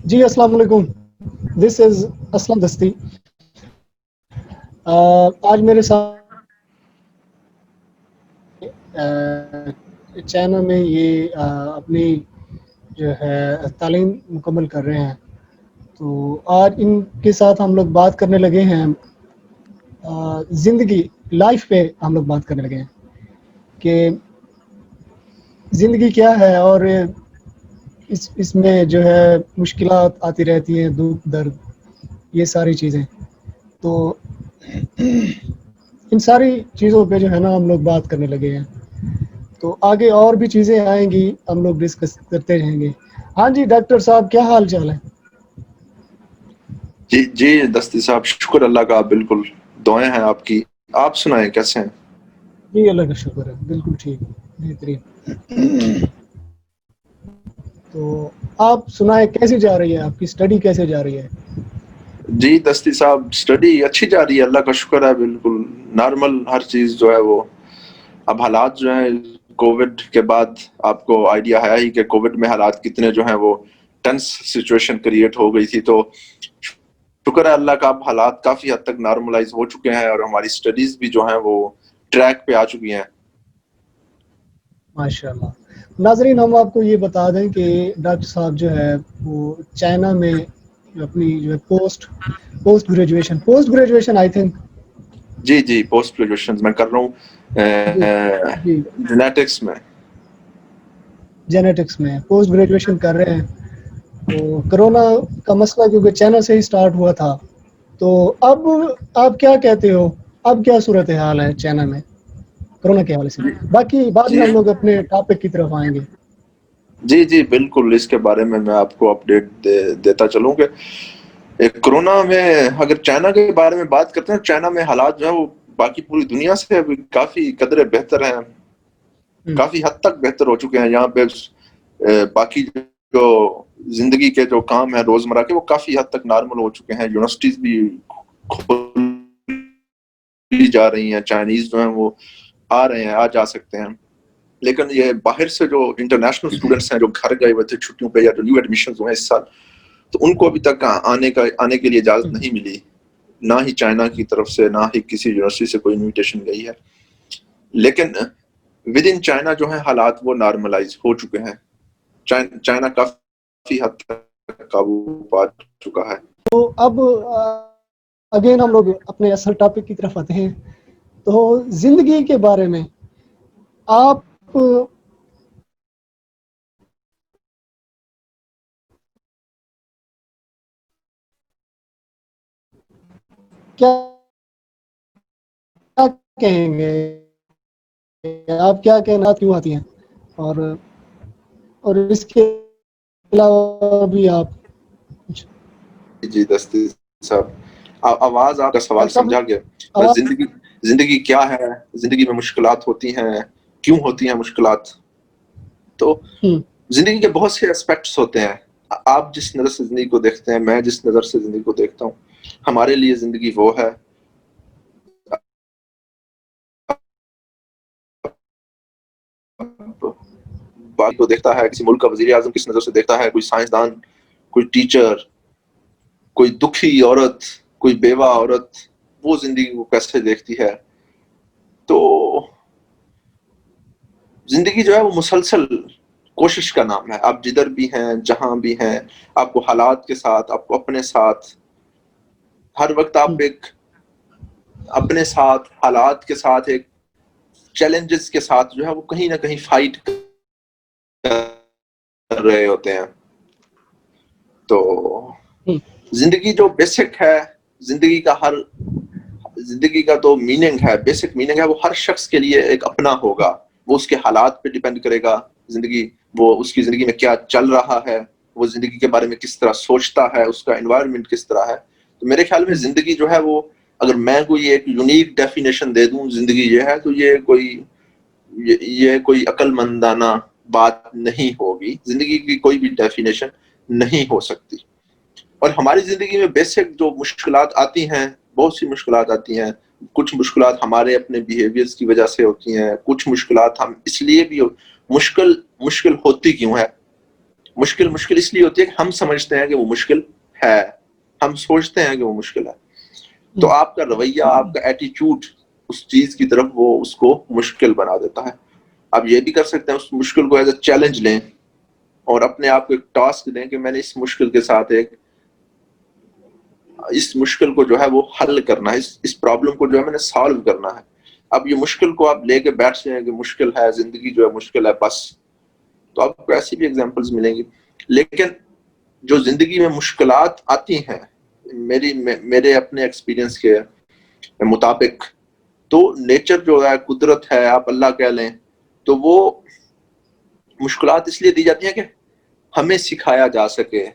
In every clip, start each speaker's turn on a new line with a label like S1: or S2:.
S1: جی السلام علیکم. دس از اسلم دستی. آج میرے ساتھ چائنا میں یہ اپنی جو ہے تعلیم مکمل کر رہے ہیں. تو آج ان کے ساتھ ہم لوگ بات کرنے لگے ہیں زندگی لائف پہ. ہم لوگ بات کرنے لگے ہیں کہ زندگی کیا ہے اور اس میں جو ہے مشکلات آتی رہتی ہیں, دکھ درد, یہ ساری چیزیں. تو ان ساری چیزوں پہ جو ہے نا ہم لوگ بات کرنے لگے ہیں. تو آگے اور بھی چیزیں آئیں گی, ہم لوگ ڈسکس کرتے رہیں گے. ہاں جی ڈاکٹر صاحب, کیا حال چال ہے؟
S2: جی دستی صاحب, شکر اللہ کا, بالکل دعائیں ہیں آپ کی. آپ سنائیں کیسے ہیں؟
S1: جی اللہ کا شکر ہے, بالکل ٹھیک, بہترین. تو آپ سنائیں کیسے جا رہی ہے آپ کی اسٹڈی, کیسے جا رہی ہے؟
S2: جی دستی صاحب, اسٹڈی اچھی جا رہی ہے, اللہ کا شکر ہے, بالکل نارمل ہر چیز جو ہے وہ. اب حالات جو ہیں کووڈ کے بعد, آپ کو آئیڈیا ہے ہی کہ کووڈ میں حالات کتنے جو ہیں وہ ٹنس سچویشن کریٹ ہو گئی تھی. تو شکر ہے اللہ کا, اب حالات کافی حد تک نارملائز ہو چکے ہیں اور ہماری اسٹڈیز بھی جو ہیں وہ ٹریک پہ آ چکی ہیں.
S1: ماشاء اللہ. ناظرین, ہم آپ کو یہ بتا دیں کہ ڈاکٹر صاحب جو ہے وہ چائنا میں اپنی جو ہے پوسٹ گریجویشن آئی تھنک.
S2: جی پوسٹ گریجویشن میں کر رہا
S1: جی
S2: ہوں
S1: جی
S2: جینیٹکس میں.
S1: جینیٹکس میں پوسٹ گریجویشن کر رہے ہیں. تو کرونا کا مسئلہ کیونکہ چائنا سے ہی سٹارٹ ہوا تھا, تو اب آپ کیا کہتے ہو, اب کیا صورت حال ہے چائنا میں کرونا کے حوالے سے؟ باقی بعد
S2: جی
S1: میں ہم لوگ اپنے ٹاپک کی طرف آئیں گے.
S2: جی بالکل, اس کے بارے میں آپ کو اپڈیٹ دیتا چلوں کہ کرونا میں اگر چائنا کے بارے میں بات کرتے ہیں, چائنا میں حالات جو ہیں وہ باقی پوری دنیا سے ابھی کافی قدرے بہتر ہیں, کافی حد تک بہتر ہو چکے ہیں. یہاں پہ باقی جو زندگی کے جو کام ہیں روزمرہ کے, وہ کافی حد تک نارمل ہو چکے ہیں. یونیورسٹیز بھی کھولی جا رہی ہیں, چائنیز جو ہیں وہ آ رہے ہیں, آ جا سکتے ہیں. لیکن یہ باہر سے جو انٹرنیشنل اسٹوڈنٹس ہیں جو گھر گئے ہوئے تھے چھٹیوں پہ, یا جو نیو ایڈمیشنز ہوئے اس سال, تو ان کو ابھی تک آنے کے لیے اجازت نہیں ملی, نہ ہی چائنا کی طرف سے, نہ ہی کسی یونیورسٹی سے کوئی انویٹیشن گئی ہے. لیکن ود ان چائنا جو ہے حالات وہ نارملائز ہو چکے ہیں. چائنا کافی حد تک قابو پا چکا ہے.
S1: تو اب اگین ہم لوگ اپنے اصل ٹاپک کی طرف آتے ہیں. تو زندگی کے بارے میں آپ کیا کہیں گے, آپ کیا کہنا کیوں آتی ہیں, اور اس کے علاوہ بھی آپ کچھ؟
S2: جی دستی صاحب, آواز آپ کا سوال
S1: ڈاکٹر
S2: سمجھا گیا.
S1: صاحب
S2: بس
S1: آواز
S2: زندگی کیا ہے, زندگی میں مشکلات ہوتی ہیں, کیوں ہوتی ہیں مشکلات. تو زندگی کے بہت سے اسپیکٹس ہوتے ہیں. آپ جس نظر سے زندگی کو دیکھتے ہیں, میں جس نظر سے زندگی کو دیکھتا ہوں, ہمارے لیے زندگی وہ ہے. باقی کو دیکھتا ہے, کسی ملک کا وزیر اعظم کس نظر سے دیکھتا ہے, کوئی سائنسدان, کوئی ٹیچر, کوئی دکھی عورت, کوئی بیوہ عورت, وہ زندگی کو کیسے دیکھتی ہے. تو زندگی جو ہے وہ مسلسل کوشش کا نام ہے. آپ جدھر بھی ہیں, جہاں بھی ہیں, آپ کو حالات کے ساتھ, آپ کو اپنے ساتھ, ہر وقت آپ ایک اپنے ساتھ, حالات کے ساتھ, ایک چیلنجز کے ساتھ جو ہے وہ کہیں نہ کہیں فائٹ کر رہے ہوتے ہیں. تو زندگی جو بیسک ہے, زندگی کا تو میننگ ہے, بیسک میننگ ہے, وہ ہر شخص کے لیے ایک اپنا ہوگا. وہ اس کے حالات پہ ڈیپینڈ کرے گا. زندگی, وہ اس کی زندگی میں کیا چل رہا ہے, وہ زندگی کے بارے میں کس طرح سوچتا ہے, اس کا انوائرمنٹ کس طرح ہے. تو میرے خیال میں زندگی جو ہے وہ, اگر میں کوئی ایک یونیک ڈیفینیشن دے دوں زندگی یہ ہے, تو یہ کوئی عقل مندانہ بات نہیں ہوگی. زندگی کی کوئی بھی ڈیفینیشن نہیں ہو سکتی. اور ہماری زندگی میں بیسک جو مشکلات آتی ہیں, بہت سی مشکلات آتی ہیں. کچھ مشکلات ہمارے اپنے بیہیویئرز کی وجہ سے ہوتی ہیں, کچھ مشکلات ہم اس لیے بھی مشکل ہوتی کیوں ہے, مشکل اس لیے ہوتی ہے کہ ہم سمجھتے ہیں کہ وہ مشکل ہے, ہم سوچتے ہیں کہ وہ مشکل ہے, تو آپ کا رویہ, آپ کا ایٹیچیوڈ اس چیز کی طرف وہ اس کو مشکل بنا دیتا ہے. آپ یہ بھی کر سکتے ہیں اس مشکل کو ایز اے چیلنج لیں اور اپنے آپ کو ایک ٹاسک دیں کہ میں نے اس مشکل کے ساتھ اس مشکل کو جو ہے وہ حل کرنا ہے, اس پرابلم کو جو ہے میں نے سالو کرنا ہے. اب یہ مشکل کو آپ لے کے بیٹھ جائیں کہ مشکل ہے, زندگی جو ہے مشکل ہے بس, تو آپ کو ایسی بھی ایگزامپلس ملیں گی. لیکن جو زندگی میں مشکلات آتی ہیں, میرے اپنے ایکسپیرینس کے مطابق, تو نیچر جو ہے, قدرت ہے, آپ اللہ کہہ لیں, تو وہ مشکلات اس لیے دی جاتی ہیں کہ ہمیں سکھایا جا سکے,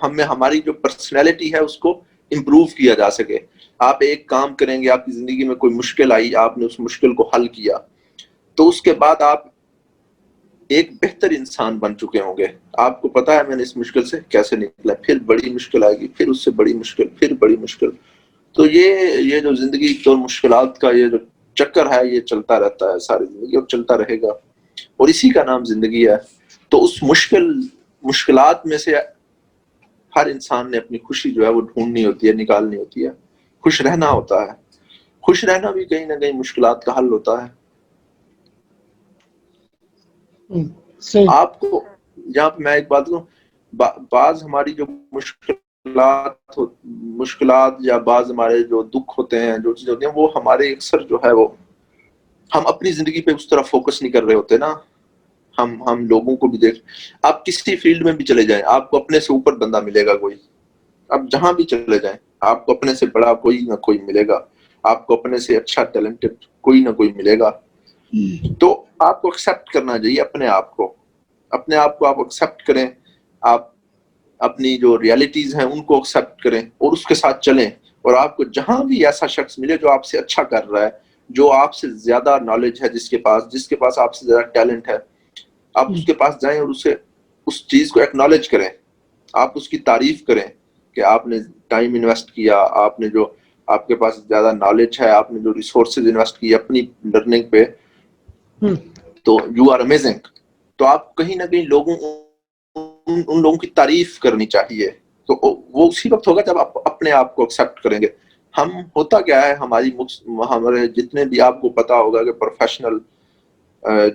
S2: ہمیں ہماری جو پرسنالٹی ہے اس کو امپروو کیا جا سکے. آپ ایک کام کریں گے, آپ کی زندگی میں کوئی مشکل آئی, آپ نے اس مشکل کو حل کیا, تو اس کے بعد آپ ایک بہتر انسان بن چکے ہوں گے. آپ کو پتا ہے میں نے اس مشکل سے کیسے نکلا, پھر بڑی مشکل آئے گی, پھر اس سے بڑی مشکل, پھر بڑی مشکل. تو یہ جو زندگی تو مشکلات کا یہ جو چکر ہے یہ چلتا رہتا ہے ساری زندگی, اور چلتا رہے گا, اور اسی کا نام زندگی ہے. تو اس مشکلات میں سے ہر انسان نے اپنی خوشی جو ہے وہ ڈھونڈنی ہوتی ہے, نکالنی ہوتی ہے, خوش رہنا ہوتا ہے. خوش رہنا بھی کہیں نہ کہیں مشکلات کا حل ہوتا ہے. آپ کو جہاں پہ میں ایک بات کہوں, بعض ہماری جو مشکلات یا بعض ہمارے جو دکھ ہوتے ہیں, جو چیزیں ہوتی ہیں, وہ ہمارے اکثر جو ہے وہ ہم اپنی زندگی پہ اس طرح فوکس نہیں کر رہے ہوتے نا. ہم لوگوں کو بھی آپ کسی فیلڈ میں بھی چلے جائیں, آپ کو اپنے سے اوپر بندہ ملے گا کوئی, آپ جہاں بھی چلے جائیں آپ کو اپنے سے بڑا کوئی نہ کوئی ملے گا, آپ کو اپنے سے اچھا ٹیلنٹڈ کوئی نہ کوئی ملے گا. تو آپ کو ایکسیپٹ کرنا چاہیے اپنے آپ کو آپ ایکسیپٹ کریں, آپ اپنی جو ریالٹیز ہیں ان کو ایکسیپٹ کریں اور اس کے ساتھ چلیں. اور آپ کو جہاں بھی ایسا شخص ملے جو آپ سے اچھا کر رہا ہے, جو آپ سے زیادہ نالج ہے, جس کے پاس آپ سے زیادہ ٹیلنٹ ہے, آپ اس کے پاس جائیں اور اس چیز کو ایکنالج کریں, آپ اس کی تعریف کریں کہ آپ نے ٹائم انویسٹ کیا, آپ نے جو آپ کے پاس زیادہ نالج ہے, آپ نے جو ریسورسز انویسٹ کی اپنی لرننگ پہ, تو یو آر امیزنگ. تو آپ کہیں نہ کہیں ان لوگوں کی تعریف کرنی چاہیے. تو وہ اسی وقت ہوگا جب آپ اپنے آپ کو ایکسیپٹ کریں گے. ہوتا کیا ہے ہمارے جتنے بھی, آپ کو پتا ہوگا کہ پروفیشنل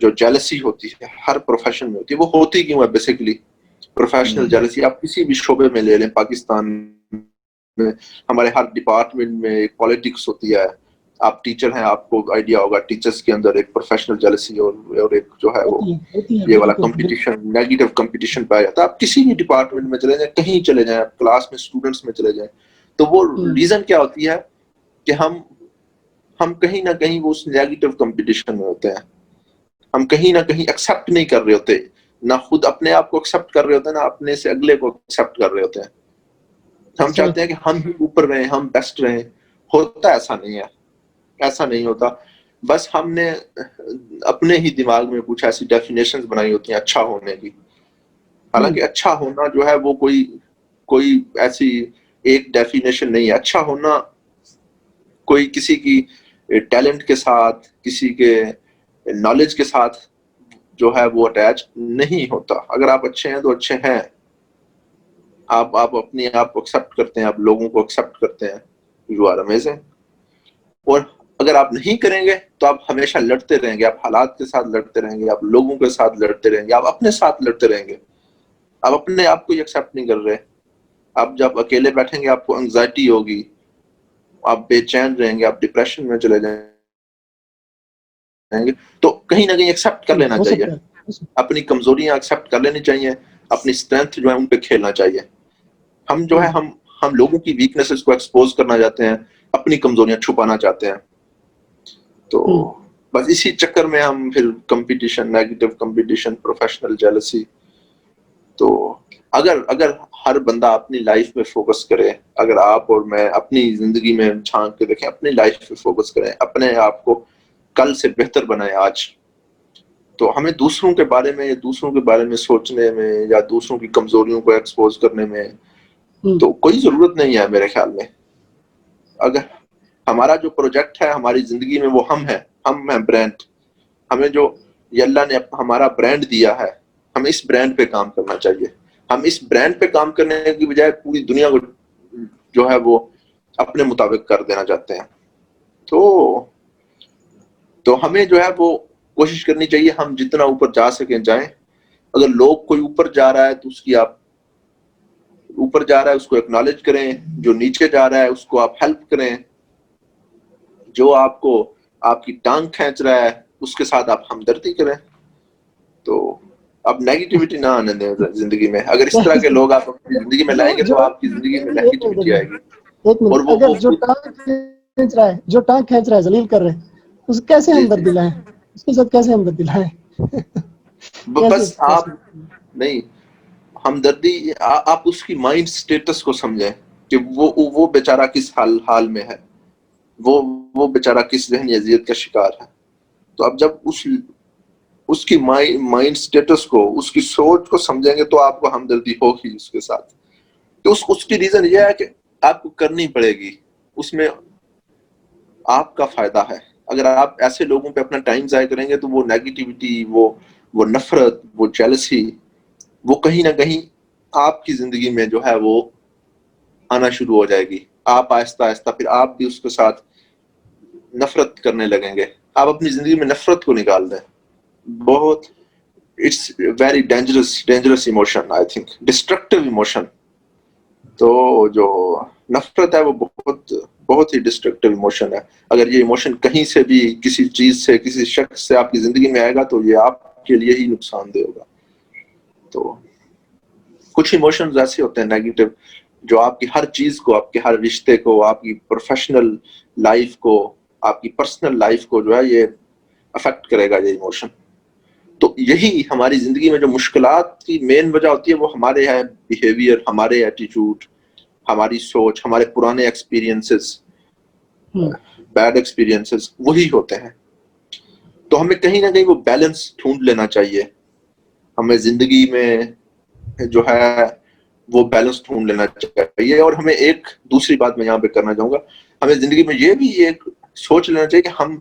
S2: جو جیلسی ہوتی ہے ہر پروفیشن میں ہوتی ہے, وہ ہوتی کیوں ہے بیسیکلی پروفیشنل جیلسی؟ آپ کسی بھی شعبے میں لے لیں, پاکستان میں ہمارے ہر ڈپارٹمنٹ میں ایک پالیٹکس ہوتی ہے. آپ ٹیچر ہیں, آپ کو آئیڈیا ہوگا ٹیچرز کے اندر ایک پروفیشنل جیلسی اور ایک جو ہے وہ یہ والا کمپٹیشن, نیگیٹو کمپٹیشن پایا جاتا ہے. آپ کسی بھی ڈپارٹمنٹ میں چلے جائیں, کہیں چلے جائیں, آپ کلاس میں اسٹوڈنٹس میں چلے جائیں, تو وہ ریزن کیا ہوتی ہے کہ ہم کہیں نہ کہیں وہ اس نیگیٹو کمپٹیشن میں ہوتے ہیں. ہم کہیں نہ کہیں ایکسیپٹ نہیں کر رہے ہوتے, نہ خود اپنے آپ کو ایکسیپٹ کر رہے ہوتے ہیں, نہ اپنے سے اگلے کو ایکسیپٹ کر رہے ہوتے ہیں. ہم چاہتے ہیں کہ ہم ہی اوپر رہیں, ہم بیسٹ رہیں. ہوتا ایسا نہیں ہے, ایسا نہیں ہوتا. بس ہم نے اپنے ہی دماغ میں کچھ ایسی ڈیفینیشنز بنائی ہوتی ہیں اچھا ہونے کی. حالانکہ اچھا ہونا جو ہے وہ کوئی ایسی ایک ڈیفینیشن نہیں ہے. اچھا ہونا کوئی کسی کی ٹیلنٹ کے ساتھ, کسی کے نالج کے ساتھ جو ہے وہ اٹیچ نہیں ہوتا. اگر آپ اچھے ہیں تو اچھے ہیں, آپ اپنے آپ کو ایکسیپٹ کرتے ہیں, آپ لوگوں کو ایکسیپٹ کرتے ہیں, یو آر امیزنگ. اور اگر آپ نہیں کریں گے تو آپ ہمیشہ لڑتے رہیں گے, آپ حالات کے ساتھ لڑتے رہیں گے, آپ لوگوں کے ساتھ لڑتے رہیں گے, آپ اپنے ساتھ لڑتے رہیں گے. آپ اپنے آپ کو ایکسیپٹ نہیں کر رہے. آپ جب اکیلے بیٹھیں گے آپ کو انگزائٹی ہوگی, آپ بے چین رہیں گے, آپ ڈپریشن میں چلے جائیں گے. تو کہیں نہ کہیں ایکسیپٹ کر لینا چاہیے, اپنی کمزوریاں ایکسیپٹ کر لینی چاہیے, اپنی اسٹرینتھ جو ہے ان پہ کھیلنا چاہیے. ہم جو ہے ہم لوگوں کی ویکنیسز کو ایکسپوز کرنا چاہتے ہیں, اپنی کمزوریاں چھپانا چاہتے ہیں. تو بس اسی چکر میں ہم پھر competition, negative competition, professional jealousy. تو اگر ہر بندہ اپنی لائف میں فوکس کرے, اگر آپ اور میں اپنی زندگی میں جھانک کے دیکھیں, اپنی لائف پہ فوکس کریں, اپنے آپ کو کل سے بہتر بنائیں آج, تو ہمیں دوسروں کے بارے میں سوچنے میں یا دوسروں کی کمزوریوں کو ایکسپوز کرنے میں تو کوئی ضرورت نہیں ہے میرے خیال میں. اگر ہمارا جو پروجیکٹ ہے ہماری زندگی میں وہ ہم ہیں برانڈ. ہمیں جو یہ اللہ نے ہمارا برانڈ دیا ہے, ہمیں اس برانڈ پہ کام کرنا چاہیے. ہم اس برانڈ پہ کام کرنے کی بجائے پوری دنیا کو جو ہے وہ اپنے مطابق کر دینا چاہتے ہیں. تو ہمیں جو ہے وہ کوشش کرنی چاہیے ہم جتنا اوپر جا سکیں جائیں. اگر لوگ کوئی اوپر جا رہا ہے تو اس کی آپ اوپر جا رہا ہے اس کو ایکنالج کریں, جو نیچے جا رہا ہے اس کو آپ ہیلپ کریں, جو آپ کو آپ کی ٹانگ کھینچ رہا ہے اس کے ساتھ آپ ہمدردی کریں. تو اب نیگیٹیوٹی نہ آنے دیں زندگی میں. اگر اس طرح کے لوگ آپ اپنی زندگی میں لائیں گے تو آپ کی زندگی میں نیگیٹیوٹی آئے گی.
S1: ایک
S2: اور
S1: منٹ, اگر جو ٹانگ کھینچ رہا ہے ذلیل کر رہے ہیں اس کیسے
S2: جی
S1: ہمدردی لائیں, اس کے ساتھ کیسے ہمدردی لائیں؟
S2: بس آپ نہیں ہمدردی, آپ اس کی مائنڈ سٹیٹس کو سمجھیں کہ وہ بیچارہ کس حال میں ہے, وہ بیچارہ کس ذہنی اذیت کا شکار ہے. تو اب جب اس کی مائنڈ سٹیٹس کو, اس کی سوچ کو سمجھیں گے تو آپ کو ہمدردی ہوگی اس کے ساتھ. تو اس کی ریزن یہ ہے کہ آپ کو کرنی پڑے گی, اس میں آپ کا فائدہ ہے. اگر آپ ایسے لوگوں پہ اپنا ٹائم ضائع کریں گے تو وہ نیگیٹیوٹی, وہ نفرت, وہ جیلسی, وہ کہیں نہ کہیں آپ کی زندگی میں جو ہے وہ آنا شروع ہو جائے گی. آپ آہستہ آہستہ پھر آپ بھی اس کے ساتھ نفرت کرنے لگیں گے. آپ اپنی زندگی میں نفرت کو نکال دیں. بہت it's very dangerous emotion, I think destructive emotion. تو جو نفرت ہے وہ بہت ہی ڈسٹرکٹیو ایموشن ہے. اگر یہ ایموشن کہیں سے بھی کسی چیز سے, کسی شخص سے آپ کی زندگی میں آئے گا تو یہ آپ کے لیے ہی نقصان دہ ہوگا. تو کچھ ایموشنز ایسے ہوتے ہیں نیگیٹو جو آپ کی ہر چیز کو, آپ کے ہر رشتے کو, آپ کی پروفیشنل لائف کو, آپ کی پرسنل لائف کو جو ہے یہ افیکٹ کرے گا یہ ایموشن. تو یہی ہماری زندگی میں جو مشکلات کی مین وجہ ہوتی ہے وہ ہمارے ہے بیہیویئر, ہمارے ایٹیٹیوڈ, ہماری سوچ, ہمارے پرانے ایکسپیرینسز, بیڈ ایکسپیرینسز وہی ہوتے ہیں. تو ہمیں کہیں نہ کہیں وہ بیلنس ڈھونڈ لینا چاہیے. ہمیں زندگی میں جو ہے وہ بیلنس ڈھونڈ لینا چاہیے. اور ہمیں ایک دوسری بات میں یہاں پہ کرنا چاہوں گا, ہمیں زندگی میں یہ بھی ایک سوچ لینا چاہیے کہ ہم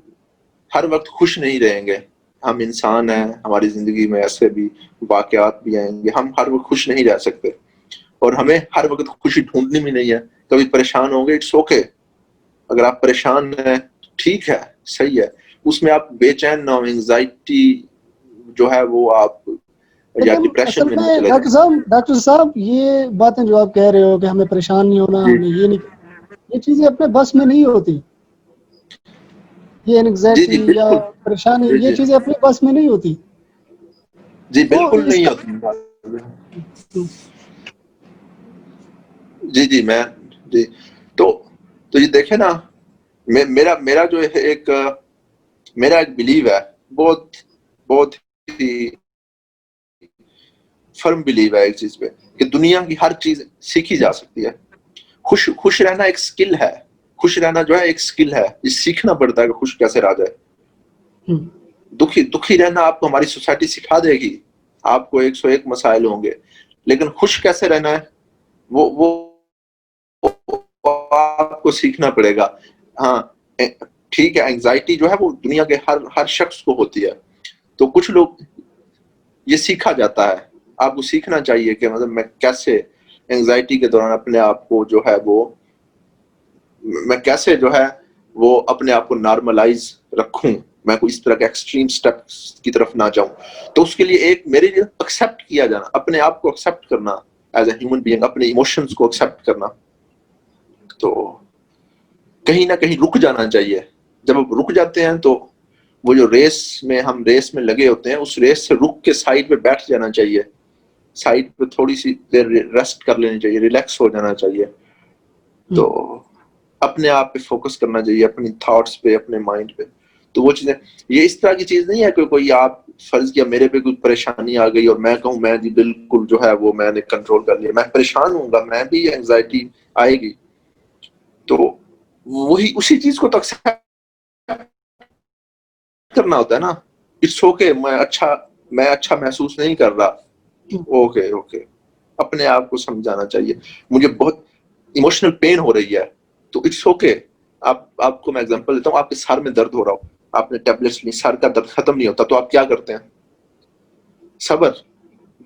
S2: ہر وقت خوش نہیں رہیں گے. ہم انسان ہیں, ہماری زندگی میں ایسے بھی واقعات بھی آئیں گے, ہم ہر وقت خوش نہیں رہ سکتے. اور ہمیں ہر وقت خوشی ڈھونڈنی بھی نہیں ہے. کبھی پریشان ہوں گے, اٹس اوکے. اگر آپ پریشان ہیں ٹھیک ہے, صحیح ہے, اس میں آپ بے چین نہ ہو, انگزائٹی جو ہے وہ آپ یا
S1: لیکن
S2: ڈپریشن
S1: اصل
S2: میں نہ
S1: میں
S2: چلے جائیں.
S1: ڈاکٹر صاحب یہ باتیں جو آپ کہہ رہے ہو کہ ہمیں پریشان نہیں ہونا,
S2: جی
S1: ہمیں یہ نہیں, یہ چیزیں اپنے بس میں نہیں ہوتی. یہ
S2: جی
S1: انگزائٹی
S2: جی
S1: یا
S2: بالکل.
S1: پریشانی,
S2: جی
S1: یہ
S2: جی
S1: چیزیں اپنے بس میں نہیں ہوتی.
S2: جی
S1: تو
S2: بالکل
S1: اس
S2: نہیں
S1: کا
S2: ہوتی. جی میں جی تو یہ دیکھیں نا, میرا جو ایک بلیو ہے, بہت ہی فرم بلیو ہے ایک چیز پہ کہ دنیا کی ہر چیز سیکھی جا سکتی ہے. خوش رہنا ایک سکل ہے. خوش رہنا جو ہے ایک سکل ہے, یہ سیکھنا پڑتا ہے کہ خوش کیسے رہا جائے. دکھی رہنا آپ کو ہماری سوسائٹی سکھا دے گی. آپ کو 101 مسائل ہوں گے, لیکن خوش کیسے رہنا ہے وہ آپ کو سیکھنا پڑے گا. ہاں ٹھیک ہے, اینگزائٹی جو ہے وہ دنیا کے ہر شخص کو ہوتی ہے. تو کچھ لوگ یہ سیکھا جاتا ہے. آپ کو سیکھنا چاہیے کہ مطلب میں کیسے اینگزائٹی کے دوران اپنے آپ کو جو ہے میں کیسے جو ہے وہ اپنے آپ کو نارملائز رکھوں, میں کوئی اس طرح کے ایکسٹریم سٹیپ کی طرف نہ جاؤں. تو اس کے لیے ایک میرے لیے ایکسیپٹ کیا جانا, اپنے آپ کو ایکسیپٹ کرنا ایز اے ہیومن بینگ, اپنے ایموشنز کو ایکسیپٹ کرنا. تو کہیں نہ کہیں رک جانا چاہیے. جب آپ رک جاتے ہیں تو وہ جو ہم ریس میں لگے ہوتے ہیں, اس ریس سے رک کے سائڈ پہ بیٹھ جانا چاہیے. سائڈ پہ تھوڑی سی دیر ریسٹ کر لینی چاہیے, ریلیکس ہو جانا چاہیے. تو اپنے آپ پہ فوکس کرنا چاہیے, اپنی تھاٹس پہ, اپنے مائنڈ پہ. تو وہ چیزیں, یہ اس طرح کی چیز نہیں ہے کہ کوئی آپ فرض کیا میرے پہ کوئی پریشانی آ گئی اور میں کہوں میں جی بالکل جو ہے وہ میں نے کنٹرول کر لیا, میں پریشان ہوں گا, میں بھی اینگزائٹی آئے گی. تو وہی اسی چیز کو تو کرنا ہوتا ہے نا. اٹس اوکے, میں اچھا محسوس نہیں کر رہا, اوکے اپنے آپ کو سمجھانا چاہیے مجھے بہت ایموشنل پین ہو رہی ہے, تو اٹس اوکے. آپ کو میں ایگزامپل دیتا ہوں, آپ کے سر میں درد ہو رہا ہو, آپ نے ٹیبلٹس لی, سر کا درد ختم نہیں ہوتا, تو آپ کیا کرتے ہیں؟ صبر.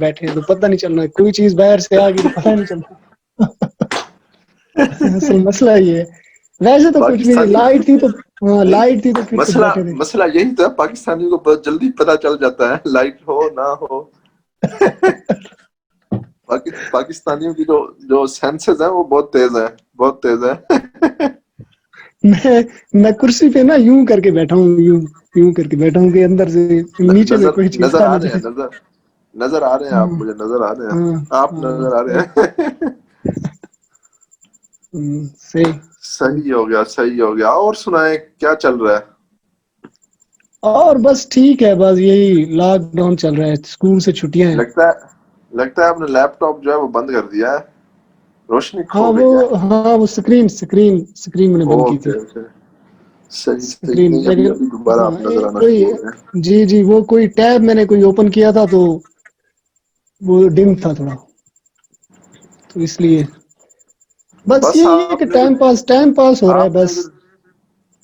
S1: بیٹھے ہیں تو پتہ نہیں چل رہا, کوئی چیز باہر سے آ گئی تو پتہ نہیں چل رہا. اصل مسئلہ یہ ہے. ویسے تو کچھ بھی نہیں, لائٹ تھی تو لائٹ تھی تو پھر تو بیٹھے تھے.
S2: مسئلہ یہی تو ہے, پاکستانیوں کو بہت جلدی پتہ چل جاتا ہے, لائٹ ہو نہ ہو. پاکستانیوں کی جو سینسز ہیں وہ بہت تیز ہیں, بہت تیز ہیں.
S1: میں کرسی پہ نا یوں کر کے بیٹھا ہوں, یوں کر کے بیٹھا ہوں کہ اندر سے نیچے میں کوئی چیز
S2: نظر
S1: آ
S2: آ
S1: نہ
S2: رہے
S1: جائے.
S2: ہیں, نظر آ رہے ہیں آپ, مجھے نظر آ رہے ہیں,
S1: ہاں
S2: آپ
S1: ہاں
S2: نظر آ رہے ہیں.
S1: صحیح.
S2: صحیح ہو گیا, صحیح ہو گیا. اور سنائیں کیا چل رہا ہے؟
S1: اور بس ٹھیک ہے, بس یہی لاک ڈاؤن چل رہا ہے, اسکول سے چھٹیاں ہیں.
S2: لگتا ہے آپ نے لیپ ٹاپ جو ہے وہ بند کر دیا ہے, روشنی کھو
S1: ہاں
S2: گئی ہے.
S1: وہ اسکرین میں نے بند کی تھی.
S2: اوکے اوکے, صحیح صحیح.
S1: اسکرین
S2: نہیں ابھی
S1: لیکن
S2: ابھی دوبارہ آپ نظر آنا
S1: کوئی,
S2: شروع ہو گئے.
S1: جی وہ کوئی ٹیب میں نے کوئی اوپن کیا تھا تو وہ ڈم تھا تھوڑا, تو اس لیے بس یہی ہے کہ ٹائم پاس ہو رہا ہے بس.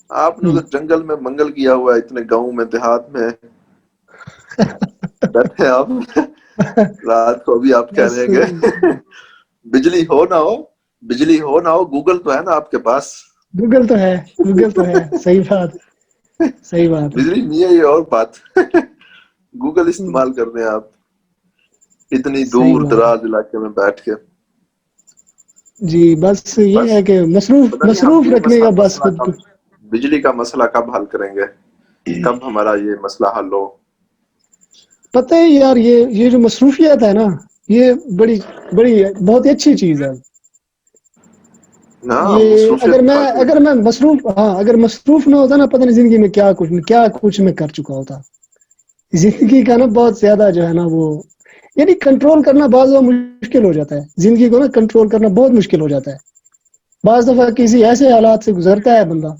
S2: آپ نے ادھر جنگل میں منگل کیا ہوا ہے, اتنے گاؤں میں دیہات میں بیٹھے آپ رات کو بھی آپ کہہ
S1: بس
S2: رہے ہیں کہ بجلی ہو نہ ہو گوگل تو ہے نا آپ کے پاس.
S1: گوگل تو ہے, صحیح بات.
S2: بجلی نہیں ہے یہ اور بات, گوگل استعمال کر رہے ہیں آپ اتنی
S1: صحیح
S2: دور
S1: بات ہے.
S2: دراز علاقے میں بیٹھ کے.
S1: جی بس یہ ہے کہ
S2: پتہ نہیں ہم
S1: مصروف
S2: یہ
S1: رکھنے کا بس
S2: مسئلہ
S1: خود کو.
S2: کب, بجلی کا مسئلہ کب حل کریں گے, کب ہمارا یہ مسئلہ حل ہو.
S1: پتہ ہے یار, یہ جو مصروفیات ہے نا, یہ بڑی بہت ہی اچھی چیز ہے.
S2: ہاں
S1: یہ
S2: مصروفیت واقعی.
S1: اگر میں مصروف نہ ہوتا نا, پتہ نہیں زندگی میں کیا کچھ میں کر چکا ہوتا. زندگی کا نا بہت زیادہ جو ہے نا وہ, یعنی کنٹرول کرنا بعض مشکل ہو جاتا ہے, زندگی کو نا کنٹرول کرنا بہت مشکل ہو جاتا ہے. بعض دفعہ کسی ایسے حالات سے گزرتا ہے بندہ,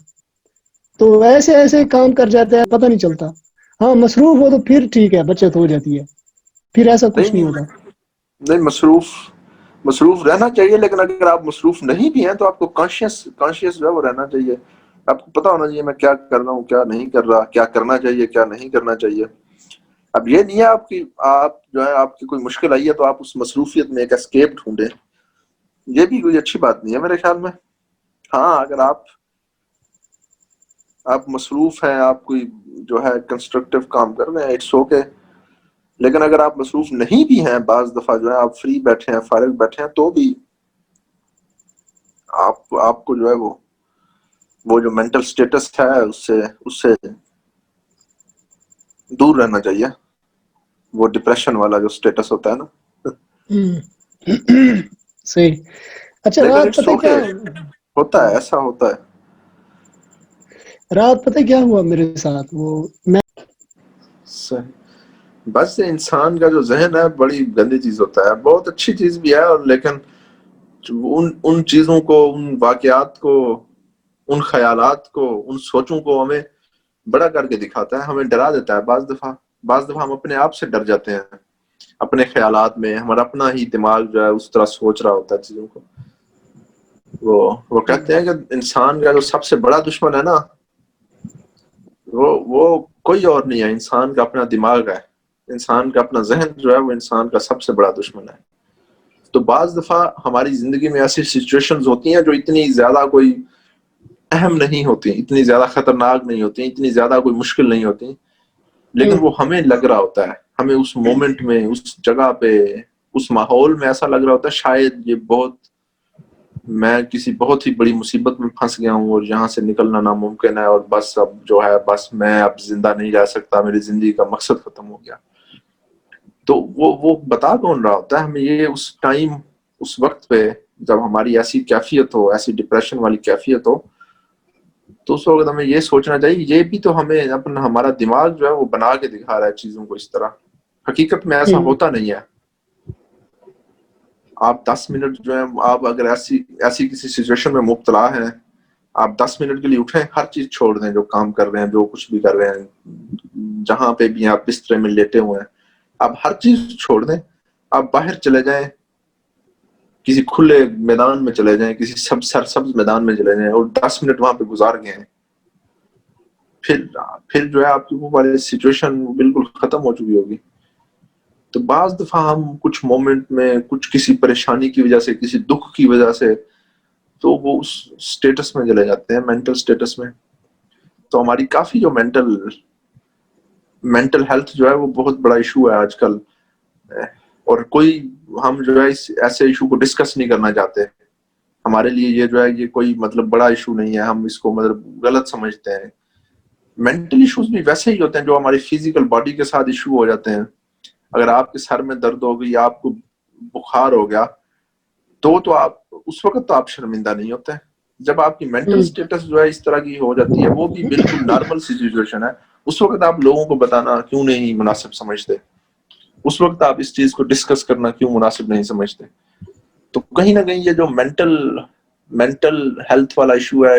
S1: تو ایسے کام کر جاتا ہے پتہ نہیں چلتا. ہاں مصروف ہو تو پھر ٹھیک ہے, بچت ہو جاتی ہے, پھر ایسا کچھ نہیں ہوتا.
S2: نہیں مصروف رہنا چاہیے, لیکن اگر آپ مصروف نہیں بھی ہیں تو آپ کو کانشیس جو ہے وہ رہنا چاہیے. آپ کو پتا ہونا چاہیے میں کیا کر رہا ہوں, کیا نہیں کر رہا, کیا کرنا چاہیے, کیا نہیں کرنا چاہیے. اب یہ نہیں ہے آپ جو ہے آپ کی کوئی مشکل آئی ہے تو آپ اس مصروفیت میں ایک اسکیپ ڈھونڈیں, یہ بھی کوئی اچھی بات نہیں ہے میرے خیال میں. ہاں اگر آپ مصروف ہیں, آپ کوئی جو ہے کنسٹرکٹیو کام کر رہے ہیں, اٹس اوکے. لیکن اگر آپ مصروف نہیں بھی ہیں, بعض دفعہ جو ہے آپ فری بیٹھے ہیں, فارغ بیٹھے ہیں, تو بھی آپ کو جو ہے وہ جو مینٹل سٹیٹس ہے اس سے دور رہنا چاہیے, وہ ڈپریشن والا جو سٹیٹس ہوتا ہے نا.
S1: صحیح. اچھا
S2: لیکن
S1: رات
S2: اٹس
S1: پتہ
S2: اوکے,
S1: کیا,
S2: ہوتا ہے, ایسا ہوتا ہے.
S1: رات پتہ کیا ہوا میرے ساتھ, میں
S2: صحیح. بس انسان کا جو ذہن ہے بڑی گندی چیز ہوتا ہے, بہت اچھی چیز بھی ہے, اور لیکن ان چیزوں کو, ان واقعات کو, ان خیالات کو, ان سوچوں کو ہمیں بڑا کر کے دکھاتا ہے, ہمیں ڈرا دیتا ہے. بعض دفعہ ہم اپنے آپ سے ڈر جاتے ہیں, اپنے خیالات میں ہمارا اپنا ہی دماغ جو ہے اس طرح سوچ رہا ہوتا ہے چیزوں کو. وہ کہتے ہیں کہ انسان کا جو سب سے بڑا دشمن ہے نا, وہ کوئی اور نہیں ہے, انسان کا اپنا دماغ ہے. انسان کا اپنا ذہن جو ہے وہ انسان کا سب سے بڑا دشمن ہے. تو بعض دفعہ ہماری زندگی میں ایسی سچویشنز ہوتی ہیں جو اتنی زیادہ کوئی اہم نہیں ہوتی, اتنی زیادہ خطرناک نہیں ہوتی, اتنی زیادہ کوئی مشکل نہیں ہوتی, لیکن وہ ہمیں لگ رہا ہوتا ہے, ہمیں اس مومنٹ میں, اس جگہ پہ, اس ماحول میں ایسا لگ رہا ہوتا ہے شاید میں کسی بہت ہی بڑی مصیبت میں پھنس گیا ہوں اور یہاں سے نکلنا ناممکن ہے, اور بس اب جو ہے بس میں اب زندہ نہیں رہ سکتا, میری زندگی کا مقصد ختم ہو گیا. تو وہ بتا کون رہا ہوتا ہے ہمیں یہ اس ٹائم, اس وقت پہ جب ہماری ایسی کیفیت ہو, ایسی ڈپریشن والی کیفیت ہو, تو اس وقت ہمیں یہ سوچنا چاہیے. یہ بھی تو ہمیں ہمارا دماغ جو ہے وہ بنا کے دکھا رہا ہے چیزوں کو اس طرح, حقیقت میں ایسا ہوتا نہیں ہے. آپ 10 منٹ جو ہے, آپ اگر ایسی کسی سچویشن میں مبتلا ہیں, آپ 10 منٹ کے لیے اٹھیں, ہر چیز چھوڑ دیں جو کام کر رہے ہیں, جو کچھ بھی کر رہے ہیں, جہاں پہ بھی آپ بسترے میں لیٹے ہوئے ہیں, آپ ہر چیز چھوڑ دیں, آپ باہر چلے جائیں, کسی کھلے میدان میں چلے جائیں, کسی سرسبز میدان میں چلے جائیں, اور 10 منٹ وہاں پہ گزار گئے ہیں, پھر جو ہے آپ کی وہ والی سچویشن بالکل ختم ہو چکی ہوگی. تو بعض دفعہ ہم کچھ مومنٹ میں کچھ کسی پریشانی کی وجہ سے, کسی دکھ کی وجہ سے, تو وہ اس سٹیٹس میں چلے جاتے ہیں, مینٹل سٹیٹس میں. تو ہماری کافی جو مینٹل ہیلتھ جو ہے وہ بہت بڑا ایشو ہے آج کل, اور کوئی ہم جو ہے اس ایسے ایشو کو ڈسکس نہیں کرنا چاہتے. ہمارے لیے یہ جو ہے یہ کوئی مطلب بڑا ایشو نہیں ہے, ہم اس کو مطلب غلط سمجھتے ہیں. مینٹل ایشوز بھی ویسے ہی ہوتے ہیں جو ہماری فزیکل باڈی کے ساتھ ایشو ہو جاتے ہیں. اگر آپ کے سر میں درد ہو گئی, آپ کو بخار ہو گیا, تو آپ اس وقت تو آپ شرمندہ نہیں ہوتے. جب آپ کی مینٹل سٹیٹس جو ہے اس طرح کی ہو جاتی ہے, وہ بھی بالکل نارمل سی سچویشن ہے, اس وقت آپ لوگوں کو بتانا کیوں نہیں مناسب سمجھتے, اس وقت آپ اس چیز کو ڈسکس کرنا کیوں مناسب نہیں سمجھتے. تو کہیں نہ کہیں یہ جو مینٹل ہیلتھ والا ایشو ہے,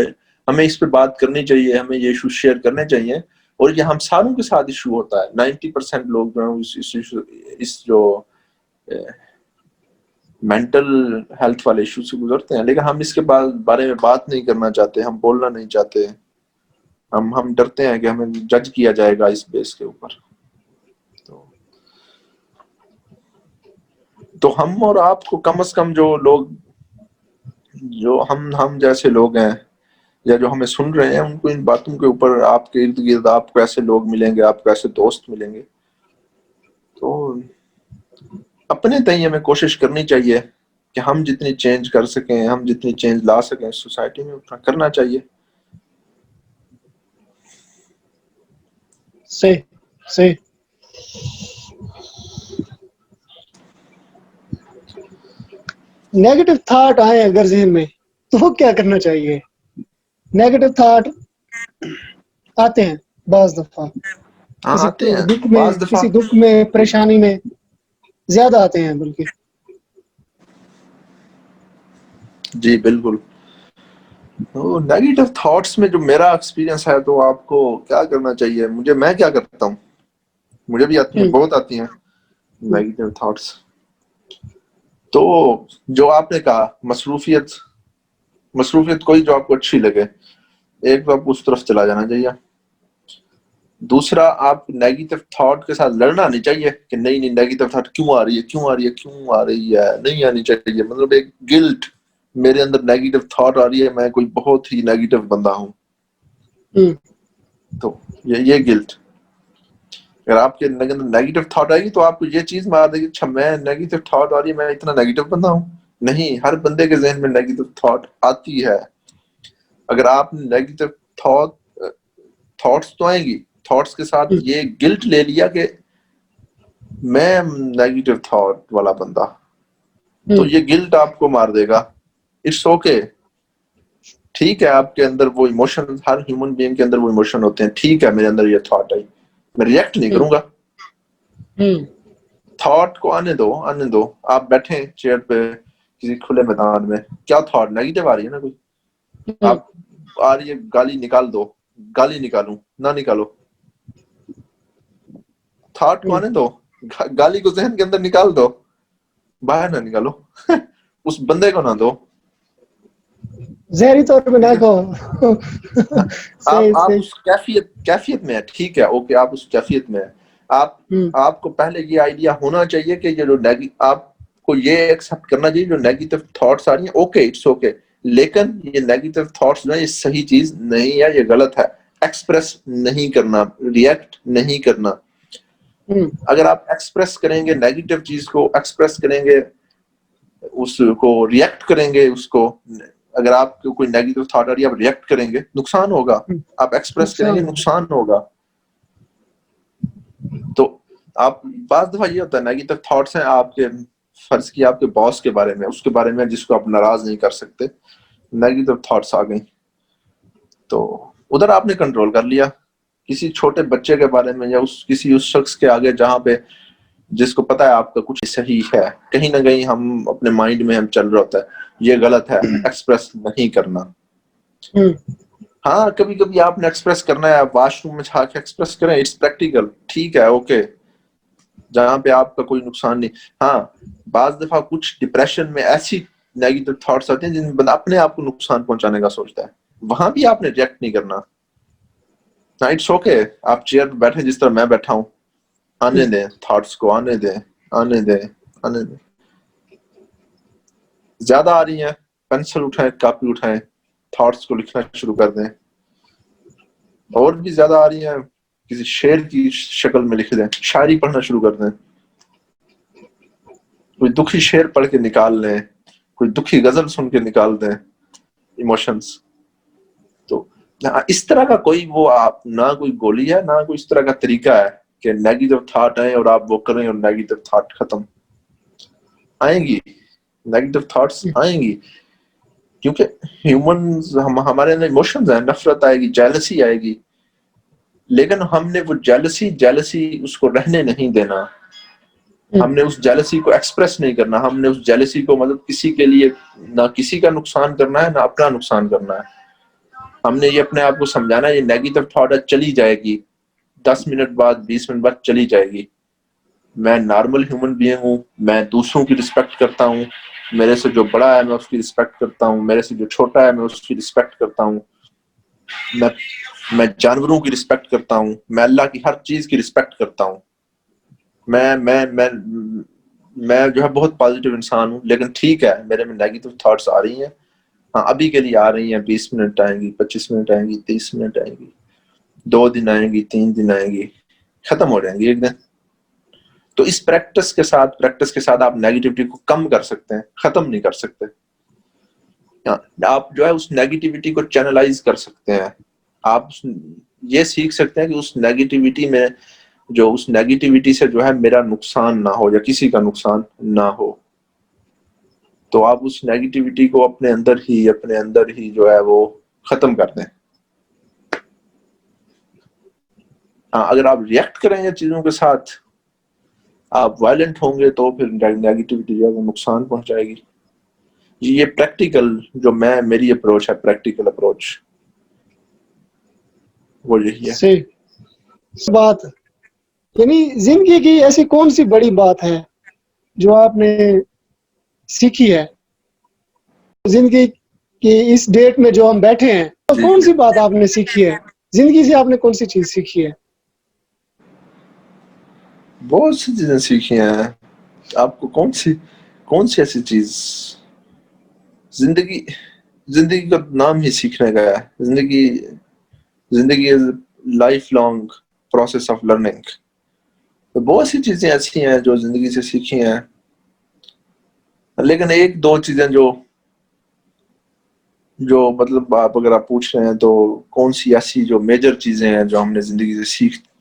S2: ہمیں اس پہ بات کرنی چاہیے, ہمیں یہ ایشو شیئر کرنے چاہیے. اور یہ ہم ساروں کے ساتھ ایشو ہوتا ہے. 90% لوگ جو ہیں اس جو مینٹل ہیلتھ والے ایشو سے گزرتے ہیں, لیکن ہم اس کے بارے میں بات نہیں کرنا چاہتے, ہم بولنا نہیں چاہتے, ہم ڈرتے ہیں کہ ہمیں جج کیا جائے گا اس بیس کے اوپر. تو ہم اور آپ کو کم از کم جو ہم جیسے لوگ ہیں یا جو ہمیں سن رہے ہیں, ان کو ان باتوں کے اوپر, آپ کے ارد گرد آپ کو ایسے لوگ ملیں گے, آپ کو ایسے دوست ملیں گے, تو اپنے تئیں ہمیں کوشش کرنی چاہیے کہ ہم جتنی چینج کر سکیں, ہم جتنی چینج لا سکیں سوسائٹی میں, اتنا کرنا چاہیے.
S1: صحیح. نیگیٹو تھاٹ آئے اگر ذہن میں تو کیا کرنا چاہیے؟ نیگیٹو تھاٹ آتے ہیں بعض دفعہ,
S2: آتے ہیں
S1: کسی دکھ میں پریشانی میں زیادہ آتے ہیں بلکہ.
S2: جی بالکل. نیگیٹو تھاٹس میں جو میرا ایکسپیرینس ہے, تو آپ کو کیا کرنا چاہیے, میں کیا کرتا ہوں, مجھے بھی آتی ہیں, بہت آتی ہیں نیگیٹو تھاٹس. تو جو آپ نے کہا مصروفیت کوئی جو آپ کو اچھی لگے, ایک تو آپ کو اس طرف چلا جانا چاہیے. دوسرا, آپ نیگیٹو تھاٹ کے ساتھ لڑنا نہیں چاہیے کہ نہیں نیگیٹو تھاٹ کیوں آ رہی ہے, نہیں آنی چاہیے. مطلب ایک گلٹ, میرے اندر نیگیٹو تھاٹ آ رہی ہے, میں کوئی بہت ہی نیگیٹو بندہ ہوں, تو یہ گلٹ. اگر آپ کے نیگیٹو تھاٹ آئے گی تو آپ کو یہ چیز میں آ جائے گی, اچھا میں نیگیٹو تھاٹ آ رہی ہے, میں اتنا نیگیٹو بندہ ہوں. نہیں, ہر بندے کے ذہن میں نیگیٹو تھاٹ آتی ہے. اگر آپ نیگیٹو تھاٹس تو آئیں گی, تھاٹس کے ساتھ یہ گلٹ لے لیا کہ میں نیگیٹو تھاٹ والا بندہ, تو یہ گلٹ آپ کو مار دے گا. اٹس اوکے, ٹھیک ہے, آپ کے اندر وہ ایموشن, ہر ہیومن بینگ کے اندر وہ ایموشن ہوتے ہیں, ٹھیک ہے, میرے اندر یہ تھاٹ آئی, میں ریئیکٹ نہیں کروں گا. تھاٹ کو آنے دو. آپ بیٹھیں چیئر پہ کسی کھلے میدان میں, کیا تھاٹ نیگیٹو آ رہی ہے نا, کوئی آپ آ رہی ہے, گالی نکال دو, گالی نکالوں نہ نکالو, تھاٹ کو آنے دو, گالی کو ذہن کے اندر نکال دو, باہر نہ نکالو, اس بندے کو نہ دو,
S1: زہری طور پہ نہ کہو.
S2: آپ اس کیفیت میں ہے, ٹھیک ہے, اوکے, آپ اس کیفیت میں ہے. آپ کو پہلے یہ آئیڈیا ہونا چاہیے کہ یہ جو آپ کو یہ ایکسپٹ کرنا چاہیے جو نیگیٹو تھاٹس آ رہی ہیں, اوکے, اٹس اوکے, لیکن یہ نیگیٹو تھاٹس جو ہے یہ صحیح چیز نہیں ہے, یہ غلط ہے. ایکسپریس نہیں کرنا, ریئیکٹ نہیں کرنا. اگر آپ ایکسپریس کریں گے نیگیٹو چیز کو, ایکسپریس کریں گے اس کو, ریئیکٹ کریں گے اس کو, اگر آپ کو کوئی نیگیٹو تھاٹ آ رہی ہے آپ ریئیکٹ کریں گے, نقصان ہوگا. آپ ایکسپریس کریں گے, نقصان ہوگا. تو آپ بعض دفعہ یہ ہوتا ہے نیگیٹو تھاٹس ہیں آپ کے, فرض کیا آپ کے باس کے بارے میں, اس کے بارے میں جس کو آپ ناراض نہیں کر سکتے, نیگیٹو تھاٹس آ گئی, تو ادھر آپ نے کنٹرول کر لیا. کسی چھوٹے بچے کے بارے میں, یا کسی اس شخص کے آگے جہاں پہ جس کو پتا ہے آپ کا کچھ صحیح ہے, کہیں نہ کہیں ہم اپنے مائنڈ میں ہم چل رہا ہوتا ہے یہ غلط ہے, ایکسپریس نہیں کرنا. ہاں, کبھی کبھی آپ نے ایکسپریس کرنا ہے, واش روم میں جا کے ایکسپریس کریں, اٹس پریکٹیکل, ٹھیک ہے, اوکے, جہاں پہ آپ کا کوئی نقصان نہیں. ہاں, بعض دفعہ کچھ ڈپریشن میں ایسی نیگیٹو تھاٹس آتے ہیں جن میں بندہ اپنے آپ کو نقصان پہنچانے کا سوچتا ہے, وہاں بھی آپ نے ریئیکٹ نہیں کرنا. اٹس اوکے, آپ چیئر پہ بیٹھے جس طرح میں بیٹھا ہوں, آنے دیں تھاٹس کو, آنے دیں, آنے دیں آنے دیں. زیادہ آ رہی ہیں, پینسل اٹھائیں, کاپی اٹھائیں, تھاٹس کو لکھنا شروع کر دیں. اور بھی زیادہ آ رہی ہیں, کسی شعر کی شکل میں لکھ دیں, شاعری پڑھنا شروع کر دیں, کوئی دکھی شعر پڑھ کے نکال لیں, کوئی دکھی غزل سن کے نکال دیں ایموشنز. تو اس طرح کا کوئی وہ آپ نہ کوئی گولی ہے نہ کوئی اس طرح کا طریقہ ہے کہ نیگیٹو تھاٹ آئیں اور آپ وہ کریں اور نیگیٹو تھاٹ ختم. آئیں گی, نیگیٹو تھاٹس آئیں گی, کیونکہ ہیومنز ہمارے اندر ایموشنز ہیں, نفرت آئے گی, جیلسی آئے گی, لیکن ہم نے وہ جیلسی اس کو رہنے نہیں دینا, ہم نے اس جیلسی کو ایکسپریس نہیں کرنا, ہم نے اس جیلسی کو مطلب کسی کے لیے نہ کسی کا نقصان کرنا ہے نہ اپنا نقصان کرنا ہے. ہم نے یہ اپنے آپ کو سمجھانا ہے یہ نیگیٹو تھاٹ چلی جائے گی, 10 منٹ بعد 20 منٹ بعد چلی جائے گی. میں نارمل ہیومن بینگ ہوں, میں دوسروں کی رسپیکٹ کرتا ہوں, میرے سے جو بڑا ہے میں اس کی رسپیکٹ کرتا ہوں, میرے سے جو چھوٹا ہے میں اس کی رسپیکٹ کرتا ہوں, میں جانوروں کی رسپیکٹ کرتا ہوں, میں اللہ کی ہر چیز کی رسپیکٹ کرتا ہوں. میں جو ہے بہت پازیٹیو انسان ہوں, لیکن ٹھیک ہے میرے میں نیگیٹو تھاٹس آ رہی ہیں, ہاں ابھی کے لیے آ رہی ہیں, 20 منٹ آئیں گی, 25 منٹ آئیں گی, 30 منٹ آئیں گی, 2 دن آئیں گی, 3 دن آئیں گی, ختم ہو جائیں گی ایک دن. تو اس پریکٹس کے ساتھ آپ نیگیٹیوٹی کو کم کر سکتے ہیں, ختم نہیں کر سکتے. آپ جو ہے اس نیگیٹیوٹی کو چینلائز کر سکتے ہیں, آپ یہ سیکھ سکتے ہیں کہ اس نیگیٹیوٹی میں جو اس نیگیٹیوٹی سے جو ہے میرا نقصان نہ ہو یا کسی کا نقصان نہ ہو. تو آپ اس نیگیٹیوٹی کو اپنے اندر ہی جو ہے وہ ختم کر دیں. اگر آپ ریئیکٹ کریں گے چیزوں کے ساتھ, آپ وائلنٹ ہوں گے تو پھر نیگیٹیوٹی جو ہے وہ نقصان پہنچائے گی. یہ پریکٹیکل جو میری اپروچ ہے, پریکٹیکل اپروچ وہ یہی ہے.
S1: صحیح بات. یعنی زندگی کی ایسی کون سی بڑی بات ہے جو آپ نے سیکھی ہے زندگی کی اس ڈیٹ میں جو ہم بیٹھے ہیں,
S2: جی
S1: کون
S2: جی
S1: سی بات آپ نے سیکھی ہے زندگی سے؟ آپ نے کون سی چیز سیکھی ہے؟
S2: بہت سی چیزیں سیکھی ہیں. آپ کو کون سی ایسی چیز؟ زندگی کا نام ہی سیکھنے کا ہے. زندگی is life long process of learning. تو بہت سی چیزیں ایسی ہیں جو زندگی سے سیکھی ہیں, لیکن 1-2 چیزیں جو مطلب اگر آپ پوچھ رہے ہیں تو کون سی ایسی جو میجر چیزیں ہیں جو ہم نے زندگی سے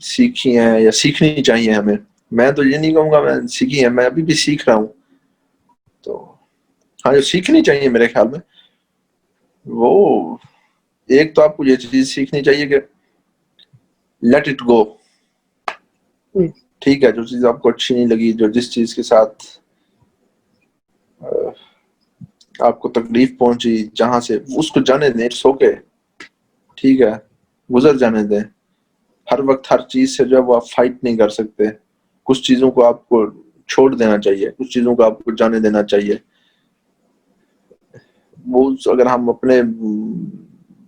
S2: سیکھی ہیں یا سیکھنی چاہیے ہمیں. میں تو یہ نہیں کہوں گا میں سیکھی ہیں, میں ابھی بھی سیکھ رہا ہوں. تو ہاں جو سیکھنی چاہیے میرے خیال میں, وہ ایک تو آپ کو یہ چیز سیکھنی چاہیے کہ لیٹ اٹ گو. ٹھیک ہے, جو چیز آپ کو اچھی نہیں لگی, جو جس چیز کے ساتھ آپ کو تکلیف پہنچی, جہاں سے اس کو جانے دیں. اٹس اوکے, ٹھیک ہے, گزر جانے دیں. ہر وقت ہر چیز سے جو ہے وہ آپ فائٹ نہیں کر سکتے. کچھ چیزوں کو آپ کو چھوڑ دینا چاہیے, کچھ چیزوں کو آپ کو جانے دینا چاہیے. وہ اگر ہم اپنے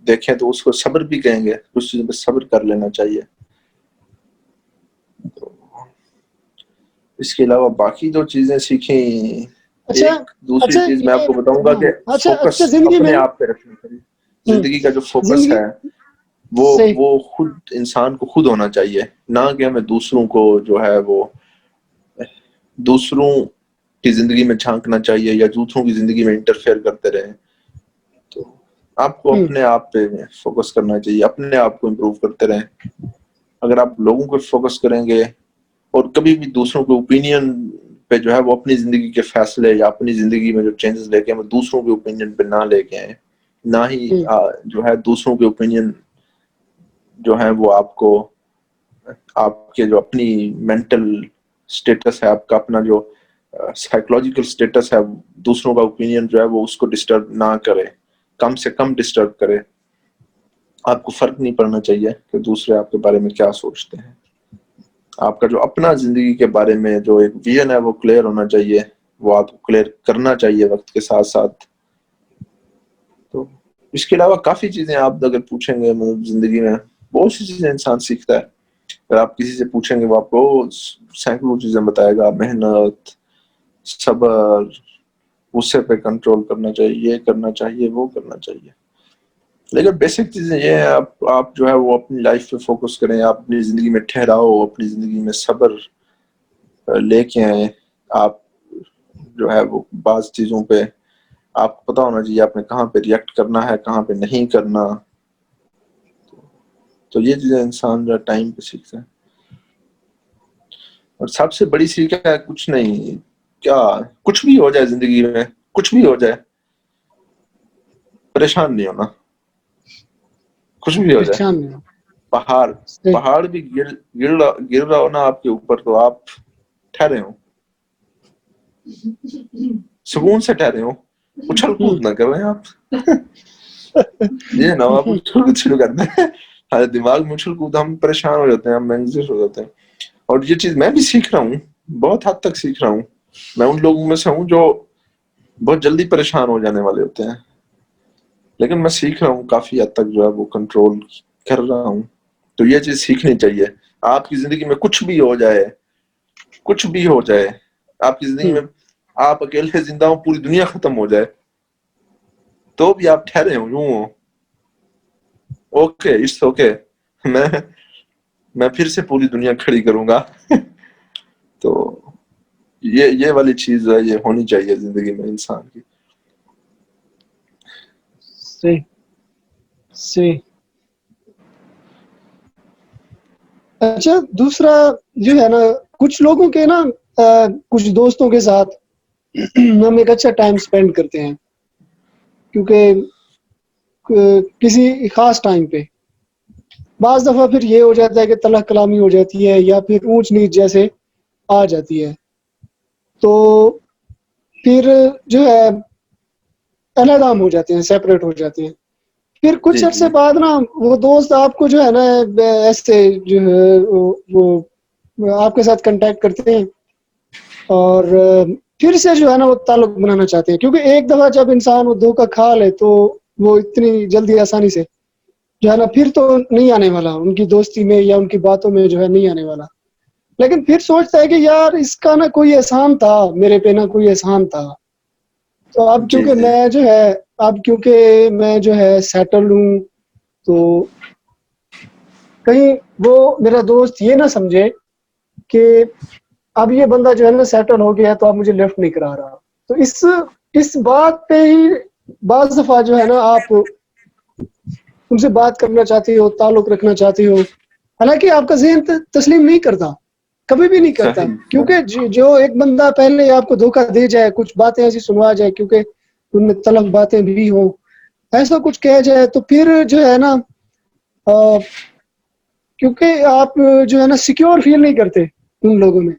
S2: دیکھیں تو اس کو صبر بھی کہیں گے, کچھ چیزوں پہ صبر کر لینا چاہیے. اس کے علاوہ باقی جو چیزیں سیکھیں, ایک دوسری چیز میں آپ کو بتاؤں گا کہ فوکس
S1: زندگی
S2: اپنے
S1: میں
S2: آپ پہ رکھنا چاہیے. زندگی کا جو فوکس
S1: زندگی
S2: ہے
S1: صحیح
S2: وہ خود انسان کو خود ہونا چاہیے, نہ کہ ہمیں دوسروں کو جو ہے وہ دوسروں کی زندگی میں جھانکنا چاہیے یا دوسروں کی زندگی میں انٹرفیئر کرتے رہیں. تو آپ کو اپنے آپ پہ فوکس کرنا چاہیے, اپنے آپ کو امپروو کرتے رہیں. اگر آپ لوگوں کو فوکس کریں گے اور کبھی بھی دوسروں کے اوپینین پہ جو ہے وہ اپنی زندگی کے فیصلے یا اپنی زندگی میں جو چینجز لے کے ہیں وہ دوسروں کے اوپینین پہ نہ لے کے آئیں, نہ ہی جو ہے دوسروں کے اوپینین جو ہے وہ آپ کے جو اپنی مینٹل سٹیٹس ہے, آپ کا اپنا جو سائیکولوجیکل سٹیٹس ہے, دوسروں کا اوپینین جو ہے وہ اس کو ڈسٹرب نہ کرے, کم سے کم ڈسٹرب کرے. آپ کو فرق نہیں پڑنا چاہیے کہ دوسرے آپ کے بارے میں کیا سوچتے ہیں. آپ کا جو اپنا زندگی کے بارے میں جو ایک ویژن ہے وہ کلیئر ہونا چاہیے, وہ آپ کو کلیئر کرنا چاہیے وقت کے ساتھ ساتھ. تو اس کے علاوہ کافی چیزیں آپ اگر پوچھیں گے زندگی میں بہت سی چیزیں انسان سیکھتا ہے. اگر آپ کسی سے پوچھیں گے وہ آپ کو سینکڑوں چیزیں بتائے گا، محنت، صبر، غصے پہ کنٹرول کرنا چاہیے، یہ کرنا چاہیے، وہ کرنا چاہیے. لیکن بیسک چیزیں یہ ہیں، آپ جو ہے وہ اپنی لائف پہ فوکس کریں، آپ اپنی زندگی میں ٹھہراؤ، اپنی زندگی میں صبر لے کے آئیں. آپ جو ہے وہ بعض چیزوں پہ آپ کو پتا ہونا چاہیے آپ نے کہاں پہ ریئیکٹ کرنا ہے، کہاں پہ نہیں کرنا. تو یہ چیزیں انسان جو ٹائم پہ سیکھتا ہے. اور سب سے بڑی سیکھ ہے کچھ نہیں، کیا کچھ بھی ہو جائے زندگی میں، کچھ بھی ہو جائے، پریشان نہیں ہونا. کچھ بھی ہو جائے، پہاڑ بھی گر رہا ہو نا آپ کے اوپر تو آپ ٹھہرے ہو، سکون سے ٹھہرے ہو، اچھل کود نہ کر رہے ہیں آپ. یہ نہ آپ اچھل کود شروع کر دیں، ہمارے دماغ میں اچھل کود، ہم پریشان ہو جاتے ہیں، ہم اینگزائٹ ہو جاتے ہیں. اور یہ چیز میں بھی سیکھ رہا ہوں، بہت حد تک سیکھ رہا ہوں. میں ان لوگوں میں سے ہوں جو بہت جلدی پریشان ہو جانے والے ہوتے ہیں، لیکن میں سیکھ رہا ہوں کافی حد تک جو ہے وہ کنٹرول کر رہا ہوں. تو یہ چیز سیکھنی چاہیے. آپ کی زندگی میں کچھ بھی ہو جائے، کچھ بھی ہو جائے، آپ کی زندگی میں آپ اکیلے زندہ ہوں، پوری دنیا ختم ہو جائے تو بھی آپ ٹھہرے ہوں، یوں ہو، اوکے، اٹس اوکے، میں پھر سے پوری دنیا کھڑی کروں گا. تو یہ والی چیز ہے، یہ ہونی چاہیے زندگی میں انسان کی.
S1: صحیح. اچھا، دوسرا جو ہے نا، کچھ لوگوں کے نا، کچھ دوستوں کے ساتھ ہم ایک اچھا ٹائم سپینڈ کرتے ہیں کیونکہ کسی خاص ٹائم پہ. بعض دفعہ پھر یہ ہو جاتا ہے کہ تلخ کلامی ہو جاتی ہے یا پھر اونچ نیچ جیسے آ جاتی ہے، تو پھر جو ہے علیحدہ ہو جاتے ہیں، سیپریٹ ہو جاتے ہیں. پھر کچھ
S2: جی
S1: عرصے
S2: جی
S1: بعد نا وہ دوست آپ کو جو ہے نا ایسے جو ہے وہ آپ کے ساتھ کانٹیکٹ کرتے ہیں اور پھر سے جو ہے نا وہ تعلق بنانا چاہتے ہیں، کیونکہ ایک دفعہ جب انسان وہ دھوکہ کھا لے تو وہ اتنی جلدی آسانی سے جو ہے نا پھر تو نہیں آنے والا ان کی دوستی میں یا ان کی باتوں میں جو ہے نہیں آنے والا. لیکن پھر سوچتا ہے کہ یار اس کا نہ کوئی احسان تھا، میرے پہ نہ کوئی احسان تھا. تو اب
S2: جی
S1: کیونکہ میں جو ہے سیٹل ہوں، تو کہیں وہ میرا دوست یہ نہ سمجھے کہ اب یہ بندہ جو ہے نا سیٹل ہو گیا تو اب مجھے لیفٹ نہیں کرا رہا. تو اس بات پہ ہی بعض دفعہ جو ہے نا آپ ان سے بات کرنا چاہتے ہو، تعلق رکھنا چاہتے ہو، حالانکہ آپ کا ذہن تسلیم نہیں کرتا، کبھی بھی نہیں کرتا.
S2: صحیح.
S1: کیونکہ جو ایک بندہ پہلے آپ کو دھوکہ دے جائے، کچھ باتیں ایسی سنوا جائے، کیونکہ ان میں تلخ باتیں بھی ہوں، ایسا کچھ کہہ جائے، تو پھر جو ہے نا کیونکہ آپ جو ہے نا سیکیور فیل نہیں کرتے ان لوگوں میں.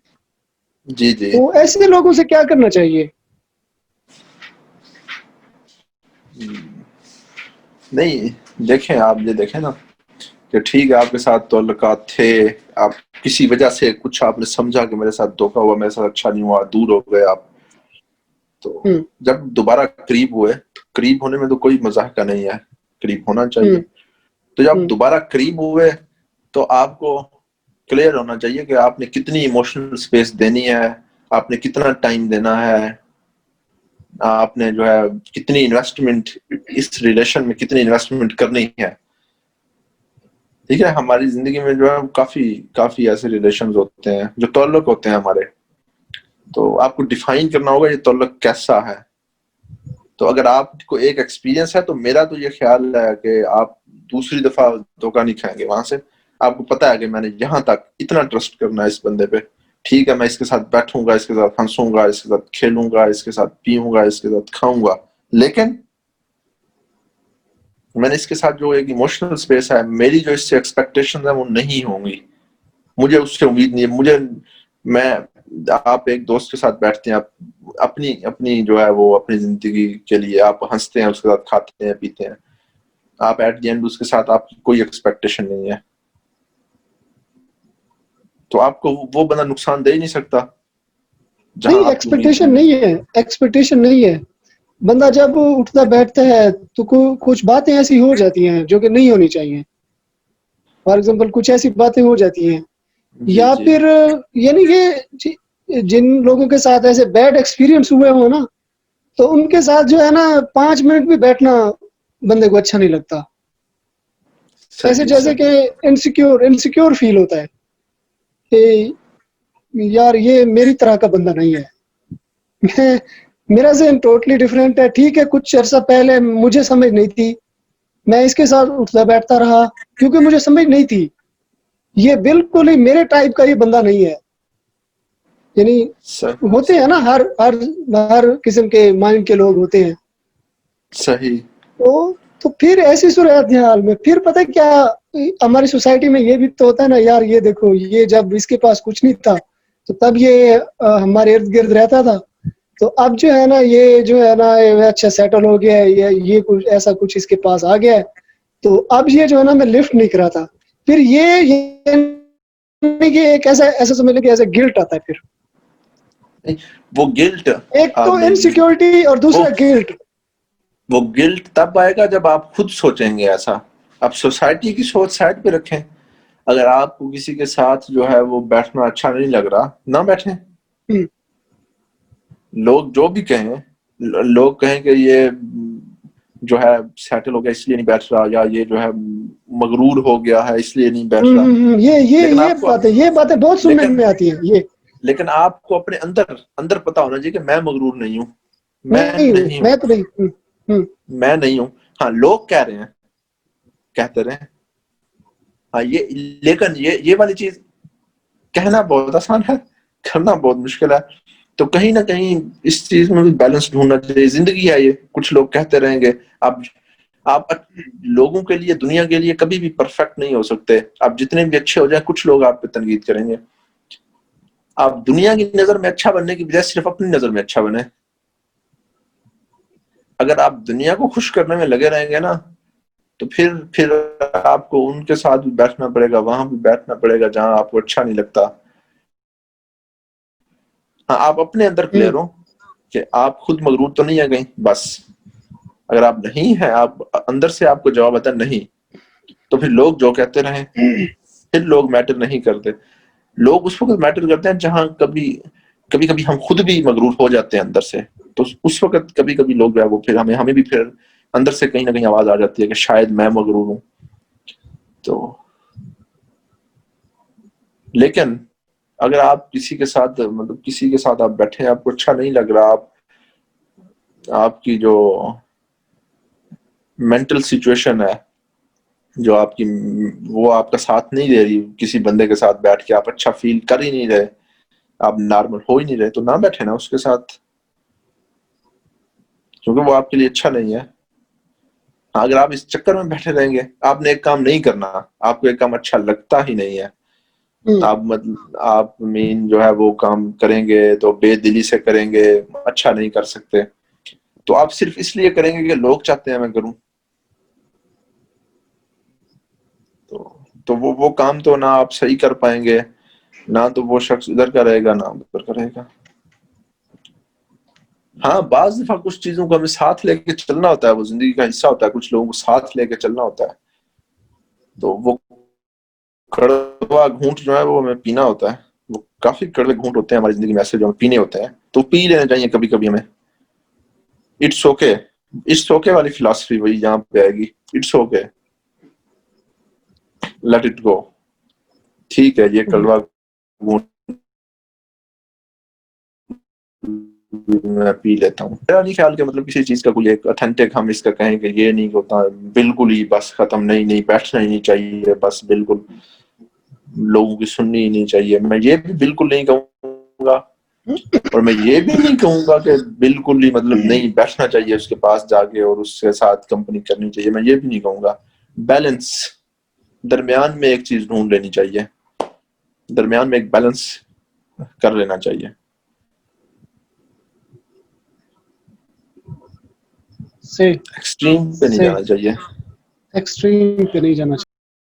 S2: جی جی
S1: تو ایسے لوگوں سے کیا کرنا چاہیے؟
S2: نہیں، دیکھیں آپ یہ دیکھیں نا کہ ٹھیک ہے آپ کے ساتھ تعلقات تھے، آپ کسی وجہ سے کچھ آپ نے سمجھا کہ میرے ساتھ دھوکا ہوا، میرے ساتھ اچھا نہیں ہوا، دور ہو گئے آپ. تو جب دوبارہ قریب ہوئے، قریب ہونے میں تو کوئی مذاق کا نہیں ہے، قریب ہونا چاہیے. تو جب دوبارہ قریب ہوئے تو آپ کو کلیئر ہونا چاہیے کہ آپ نے کتنی ایموشنل اسپیس دینی ہے، آپ نے کتنا ٹائم دینا ہے، آپ نے جو ہے کتنی انویسٹمنٹ اس ریلیشن میں کتنی انویسٹمنٹ کرنی ہے. ٹھیک ہے، ہماری زندگی میں جو ہے کافی ایسے ریلیشنز ہوتے ہیں جو تعلق ہوتے ہیں ہمارے، تو آپ کو ڈیفائن کرنا ہوگا یہ تعلق کیسا ہے. تو اگر آپ کو ایک ایکسپیرینس ہے تو میرا تو یہ خیال ہے کہ آپ دوسری دفعہ دھوکہ نہیں کھائیں گے. وہاں سے آپ کو پتا ہے کہ میں نے یہاں تک اتنا ٹرسٹ کرنا ہے اس بندے پہ، ٹھیک ہے میں اس کے ساتھ بیٹھوں گا، اس کے ساتھ ہنسوں گا، اس کے ساتھ کھیلوں گا، اس کے ساتھ پیوں گا، اس کے ساتھ کھاؤں گا، لیکن میں نے اس کے ساتھ جو ایک ایموشنل اسپیس ہے، میری جو اس سے ایکسپیکٹیشن ہے وہ نہیں ہوں گی، مجھے اس سے امید نہیں ہے. آپ ایک دوست کے ساتھ بیٹھتے ہیں، آپ اپنی جو ہے وہ اپنی زندگی کے لیے آپ ہنستے ہیں، اس کے ساتھ کھاتے ہیں پیتے ہیں، آپ ایٹ دی اینڈ اس کے ساتھ آپ کی کوئی ایکسپیکٹیشن نہیں ہے، تو آپ کو وہ بندہ نقصان دے ہی نہیں سکتا جہاں
S1: نہیں،
S2: آپ کی امید
S1: ایکسپیکٹیشن نہیں ہے. بندہ جب اٹھتا بیٹھتا ہے تو کچھ باتیں ایسی ہو جاتی ہیں جو کہ نہیں ہونی چاہیے. فار ایگزامپل کچھ ایسی باتیں ہو جاتی ہیں یا پھر یعنی کہ جن لوگوں کے ساتھ ایسے بیڈ ایکسپیرینس ہوئے ہو نا، تو ان کے ساتھ جو ہے نا 5 منٹ بھی بیٹھنا بندے کو اچھا نہیں لگتا. ایسے جیسے کہ انسیکیور فیل ہوتا ہے کہ یار یہ میری طرح کا بندہ نہیں ہے. میرا ذہن ٹوٹلی ڈفرینٹ ہے. ٹھیک ہے، کچھ عرصہ پہلے مجھے سمجھ نہیں تھی، میں اس کے ساتھ اٹھتا بیٹھتا رہا کیونکہ مجھے سمجھ نہیں تھی. یہ بالکل ہی میرے ٹائپ کا یہ بندہ نہیں ہے. یعنی ہوتے ہیں نا، ہر قسم کے مائنڈ کے لوگ ہوتے ہیں.
S2: صحیح.
S1: تو پھر ایسی صورتحال میں پھر پتہ کیا، ہماری سوسائٹی میں یہ بھی تو ہوتا ہے نا یار، یہ دیکھو، یہ جب اس کے پاس کچھ نہیں تھا تو تب یہ ہمارے ارد گرد رہتا تھا، تو اب جو ہے نا یہ جو ہے نا اچھا سیٹل ہو گیا ہے، یہ کچھ ایسا کچھ اس کے پاس آ گیا ہے، تو اب یہ جو ہے نا میں لفٹ نہیں کراتا. پھر یہ ایک ایسا سمجھ لیں کہ ایسا گلٹ آتا ہے. پھر
S2: وہ گلٹ،
S1: ایک تو انسیکیورٹی اور دوسرا گلٹ.
S2: وہ گلٹ تب آئے گا جب آپ خود سوچیں گے ایسا. آپ سوسائٹی کی سوچ سائڈ پہ رکھیں. اگر آپ کو کسی کے ساتھ جو ہے وہ بیٹھنا اچھا نہیں لگ رہا، نہ بیٹھیں. لوگ جو بھی کہیں، لوگ کہیں کہ یہ جو ہے سیٹل ہو گیا اس لیے نہیں بیٹھ رہا، یا یہ جو ہے مغرور ہو گیا ہے اس لیے نہیں بیٹھ رہا.
S1: یہ باتیں بہت سننے میں آتی ہیں.
S2: لیکن آپ کو اپنے اندر پتا ہونا چاہیے کہ میں مغرور نہیں ہوں، میں نہیں ہوں. ہاں، لوگ کہہ رہے ہیں، کہتے رہے. ہاں، لیکن یہ والی چیز کہنا بہت آسان ہے، کرنا بہت مشکل ہے. تو کہیں نہ کہیں اس چیز میں بھی بیلنس ڈھونڈنا چاہیے. زندگی ہے یہ، کچھ لوگ کہتے رہیں گے. آپ لوگوں کے لیے، دنیا کے لیے کبھی بھی پرفیکٹ نہیں ہو سکتے. آپ جتنے بھی اچھے ہو جائیں، کچھ لوگ آپ پہ تنقید کریں گے. آپ دنیا کی نظر میں اچھا بننے کی بجائے صرف اپنی نظر میں اچھا بنے. اگر آپ دنیا کو خوش کرنے میں لگے رہیں گے نا، تو پھر آپ کو ان کے ساتھ بھی بیٹھنا پڑے گا، وہاں بھی بیٹھنا پڑے گا جہاں آپ کو اچھا نہیں لگتا. ہاں، آپ اپنے اندر کلیئر ہو کہ آپ خود مغرور تو نہیں ہے کہیں. بس اگر آپ نہیں ہیں، آپ اندر سے آپ کو جواب آتا نہیں، تو پھر لوگ جو کہتے رہیں، پھر لوگ میٹر نہیں کرتے. لوگ اس وقت میٹر کرتے ہیں جہاں کبھی ہم خود بھی مغرور ہو جاتے ہیں اندر سے. تو اس وقت کبھی لوگ جو ہے وہ پھر ہمیں بھی پھر اندر سے کہیں نہ کہیں آواز آ جاتی ہے کہ شاید میں مغرور ہوں. تو لیکن اگر آپ کسی کے ساتھ آپ بیٹھے، آپ کو اچھا نہیں لگ رہا، آپ کی جو مینٹل سچویشن ہے جو آپ کی، وہ آپ کا ساتھ نہیں دے رہی، کسی بندے کے ساتھ بیٹھ کے آپ اچھا فیل کر ہی نہیں رہے، آپ نارمل ہو ہی نہیں رہے، تو نہ بیٹھے نا اس کے ساتھ، کیونکہ وہ آپ کے لیے اچھا نہیں ہے. اگر آپ اس چکر میں بیٹھے رہیں گے، آپ نے ایک کام نہیں کرنا، آپ کو ایک کام اچھا لگتا ہی نہیں ہے، آپ جو ہے وہ کام کریں گے تو بے دلی سے کریں گے، اچھا نہیں کر سکتے. تو آپ صرف اس لیے کریں گے کہ لوگ چاہتے ہیں میں کروں. تو وہ کام تو نہ آپ صحیح کر پائیں گے، نہ تو وہ شخص ادھر کا رہے گا، نہ ادھر کا رہے گا. ہاں، بعض دفعہ کچھ چیزوں کو ہمیں ساتھ لے کے چلنا ہوتا ہے، وہ زندگی کا حصہ ہوتا ہے. کچھ لوگوں کو ساتھ لے کے چلنا ہوتا ہے. تو وہ کڑوا گھونٹ جو ہے وہ ہمیں پینا ہوتا ہے. وہ کافی کڑوے گھونٹ ہوتے ہیں ہماری زندگی میں ایسے جو ہمیں پینے ہوتے ہیں، تو پی لینا چاہیے کبھی کبھی ہمیں. اٹس اوکے والی فلاسفی وہی یہاں پہ آئے گی. It's okay, let it go. ٹھیک ہے، یہ کڑوا گھونٹ میں پی لیتا ہوں. میرا نہیں خیال کہ مطلب کسی چیز کا کوئی ایک اتھینٹک ہم اس کا کہیں کہ یہ نہیں ہوتا بالکل ہی بس ختم، نہیں بیٹھنا ہی نہیں چاہیے، بس بالکل لوگوں کی سننی ہی نہیں چاہیے. میں یہ بھی بالکل نہیں کہوں گا، اور میں یہ بھی نہیں کہوں گا کہ بالکل ہی مطلب نہیں بیٹھنا چاہیے اس کے پاس جا کے اور اس کے ساتھ کمپنی کرنی چاہیے. میں یہ بھی نہیں کہوں گا. بیلنس، درمیان میں ایک چیز ڈھونڈ لینی چاہیے، درمیان میں ایک بیلنس کر لینا چاہیے. ایکسٹریم پہ نہیں جانا چاہیے.
S1: ایکسٹریم پہ نہیں جانا چاہیے.